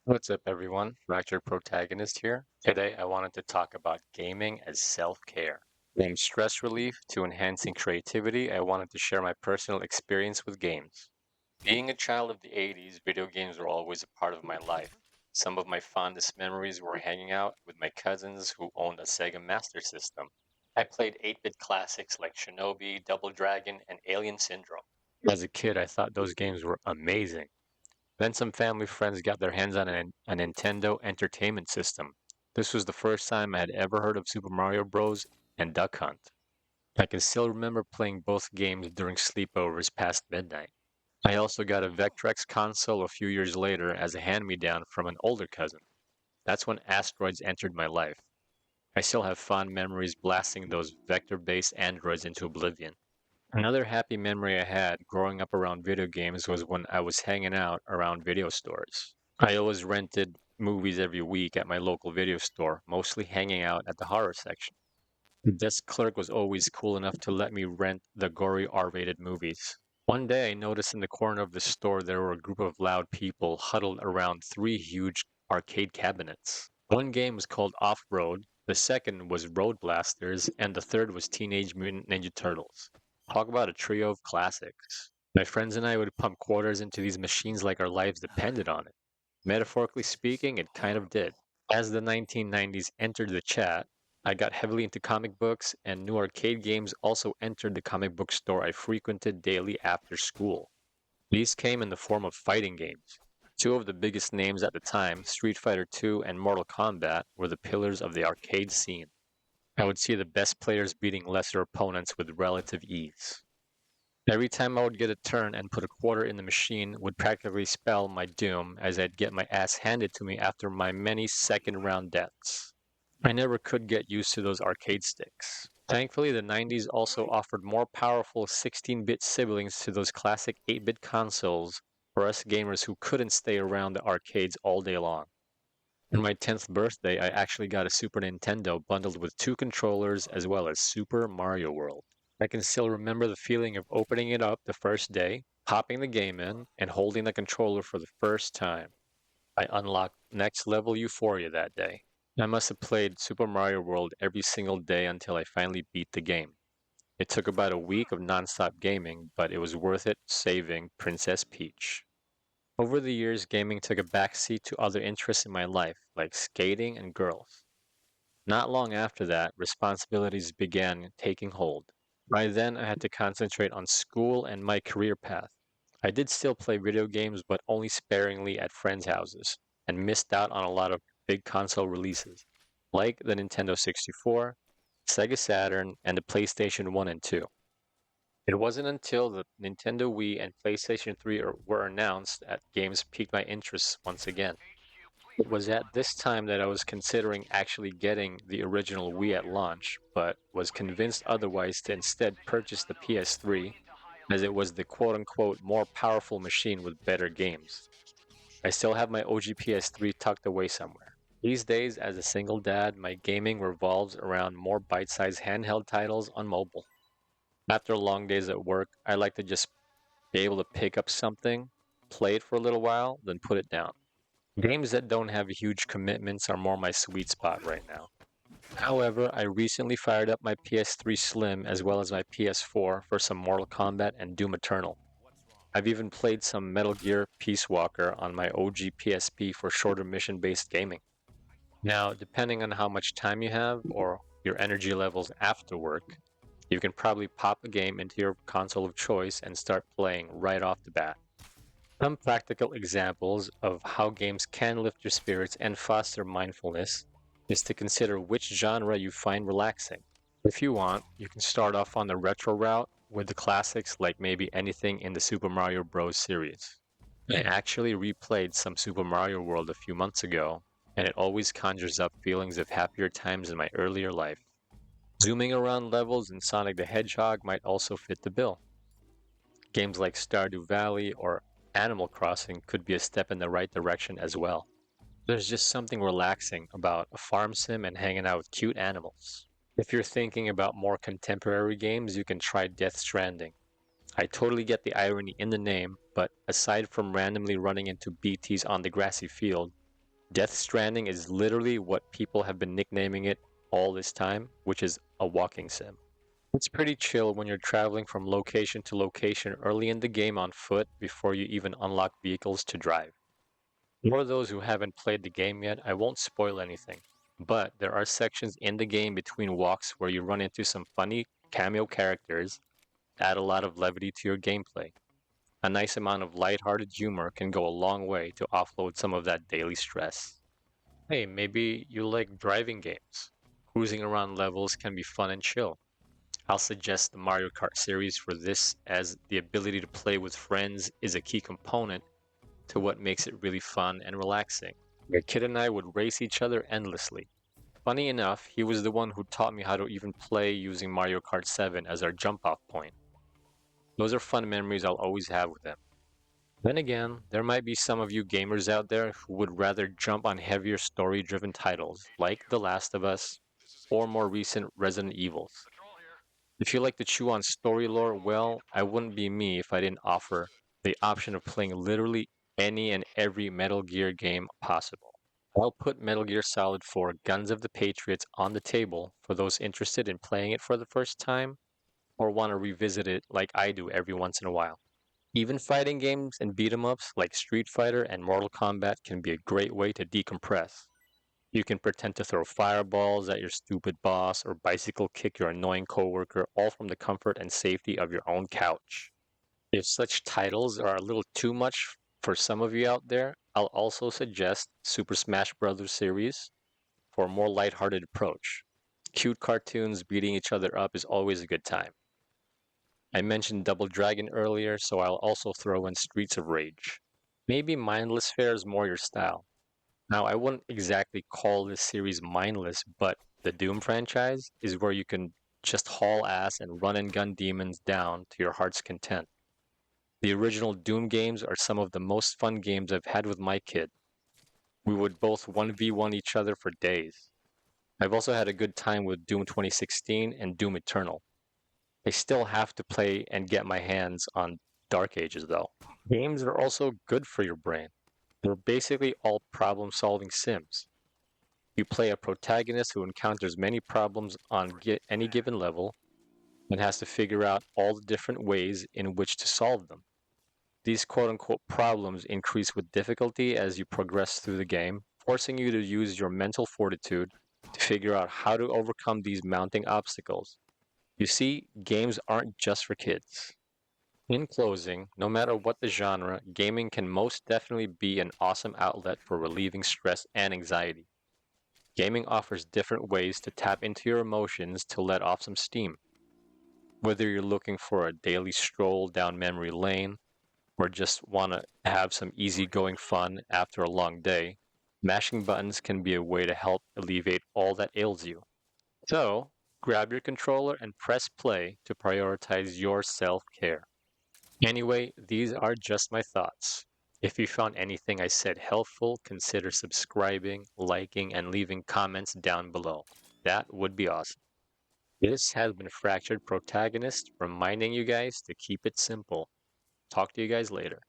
What's up, everyone? Fractured Protagonist here. Today, I wanted to talk about gaming as self-care. From stress relief to enhancing creativity, I wanted to share my personal experience with games. Being a child of the 80s, video games were always a part of my life. Some of my fondest memories were hanging out with my cousins who owned a Sega Master System. I played 8-bit classics like Shinobi, Double Dragon, and Alien Syndrome. As a kid, I thought those games were amazing. Then some family friends got their hands on a Nintendo Entertainment System. This was the first time I had ever heard of Super Mario Bros. And Duck Hunt. I can still remember playing both games during sleepovers past midnight. I also got a Vectrex console a few years later as a hand-me-down from an older cousin. That's when asteroids entered my life. I still have fond memories blasting those vector-based androids into oblivion. Another happy memory I had growing up around video games was when I was hanging out around video stores. I always rented movies every week at my local video store, mostly hanging out at the horror section. The desk clerk was always cool enough to let me rent the gory R-rated movies. One day I noticed in the corner of the store there were a group of loud people huddled around three huge arcade cabinets. One game was called Off-Road, the second was Road Blasters, and the third was Teenage Mutant Ninja Turtles. Talk about a trio of classics. My friends and I would pump quarters into these machines like our lives depended on it. Metaphorically speaking, it kind of did. As the 1990s entered the chat, I got heavily into comic books, and new arcade games also entered the comic book store I frequented daily after school. These came in the form of fighting games. Two of the biggest names at the time, Street Fighter II and Mortal Kombat, were the pillars of the arcade scene. I would see the best players beating lesser opponents with relative ease. Every time I would get a turn and put a quarter in the machine would practically spell my doom as I'd get my ass handed to me after my many second round deaths. I never could get used to those arcade sticks. Thankfully, the 90s also offered more powerful 16-bit siblings to those classic 8-bit consoles for us gamers who couldn't stay around the arcades all day long. On my 10th birthday, I actually got a Super Nintendo bundled with two controllers as well as Super Mario World. I can still remember the feeling of opening it up the first day, popping the game in, and holding the controller for the first time. I unlocked next level euphoria that day. I must have played Super Mario World every single day until I finally beat the game. It took about a week of nonstop gaming, but it was worth it saving Princess Peach. Over the years, gaming took a backseat to other interests in my life, like skating and girls. Not long after that, responsibilities began taking hold. By then, I had to concentrate on school and my career path. I did still play video games, but only sparingly at friends' houses, and missed out on a lot of big console releases, like the Nintendo 64, Sega Saturn, and the PlayStation 1 and 2. It wasn't until the Nintendo Wii and PlayStation 3 were announced that games piqued my interest once again. It was at this time that I was considering actually getting the original Wii at launch, but was convinced otherwise to instead purchase the PS3, as it was the quote-unquote more powerful machine with better games. I still have my OG PS3 tucked away somewhere. These days, as a single dad, my gaming revolves around more bite-sized handheld titles on mobile. After long days at work, I like to just be able to pick up something, play it for a little while, then put it down. Games that don't have huge commitments are more my sweet spot right now. However, I recently fired up my PS3 Slim as well as my PS4 for some Mortal Kombat and Doom Eternal. I've even played some Metal Gear Peace Walker on my OG PSP for shorter mission-based gaming. Now, depending on how much time you have or your energy levels after work, you can probably pop a game into your console of choice and start playing right off the bat. Some practical examples of how games can lift your spirits and foster mindfulness is to consider which genre you find relaxing. If you want, you can start off on the retro route with the classics like maybe anything in the Super Mario Bros. Series. I actually replayed some Super Mario World a few months ago, and it always conjures up feelings of happier times in my earlier life. Zooming around levels in Sonic the Hedgehog might also fit the bill. Games like Stardew Valley or Animal Crossing could be a step in the right direction as well. There's just something relaxing about a farm sim and hanging out with cute animals. If you're thinking about more contemporary games, you can try Death Stranding. I totally get the irony in the name, but aside from randomly running into BTs on the grassy field, Death Stranding is literally what people have been nicknaming it all this time, which is a walking sim. It's pretty chill when you're traveling from location to location early in the game on foot before you even unlock vehicles to drive. For those who haven't played the game yet, I won't spoil anything, but there are sections in the game between walks where you run into some funny cameo characters, add a lot of levity to your gameplay. A nice amount of lighthearted humor can go a long way to offload some of that daily stress. Hey, maybe you like driving games. Cruising around levels can be fun and chill. I'll suggest the Mario Kart series for this, as the ability to play with friends is a key component to what makes it really fun and relaxing. My kid and I would race each other endlessly. Funny enough, he was the one who taught me how to even play using Mario Kart 7 as our jump off point. Those are fun memories I'll always have with him. Then again, there might be some of you gamers out there who would rather jump on heavier story driven titles like The Last of Us or more recent Resident Evils. If you like to chew on story lore, well, I wouldn't be me if I didn't offer the option of playing literally any and every Metal Gear game possible. I'll put Metal Gear Solid 4 Guns of the Patriots on the table for those interested in playing it for the first time or want to revisit it like I do every once in a while. Even fighting games and beat 'em ups like Street Fighter and Mortal Kombat can be a great way to decompress. You can pretend to throw fireballs at your stupid boss or bicycle kick your annoying coworker, all from the comfort and safety of your own couch. If such titles are a little too much for some of you out there, I'll also suggest Super Smash Bros. Series for a more lighthearted approach. Cute cartoons beating each other up is always a good time. I mentioned Double Dragon earlier, so I'll also throw in Streets of Rage. Maybe mindless fare is more your style. Now, I wouldn't exactly call this series mindless, but the Doom franchise is where you can just haul ass and run and gun demons down to your heart's content. The original Doom games are some of the most fun games I've had with my kid. We would both 1v1 each other for days. I've also had a good time with Doom 2016 and Doom Eternal. I still have to play and get my hands on Dark Ages though. Games are also good for your brain. They're basically all problem solving sims. You play a protagonist who encounters many problems on any given level and has to figure out all the different ways in which to solve them. These quote unquote problems increase with difficulty as you progress through the game, forcing you to use your mental fortitude to figure out how to overcome these mounting obstacles. You see, games aren't just for kids. In closing, no matter what the genre, gaming can most definitely be an awesome outlet for relieving stress and anxiety. Gaming offers different ways to tap into your emotions to let off some steam. Whether you're looking for a daily stroll down memory lane or just want to have some easygoing fun after a long day, mashing buttons can be a way to help alleviate all that ails you. So, grab your controller and press play to prioritize your self care. Anyway, these are just my thoughts. If you found anything I said helpful, consider subscribing, liking, and leaving comments down below. That would be awesome. This has been Fractured Protagonist, reminding you guys to keep it simple. Talk to you guys later.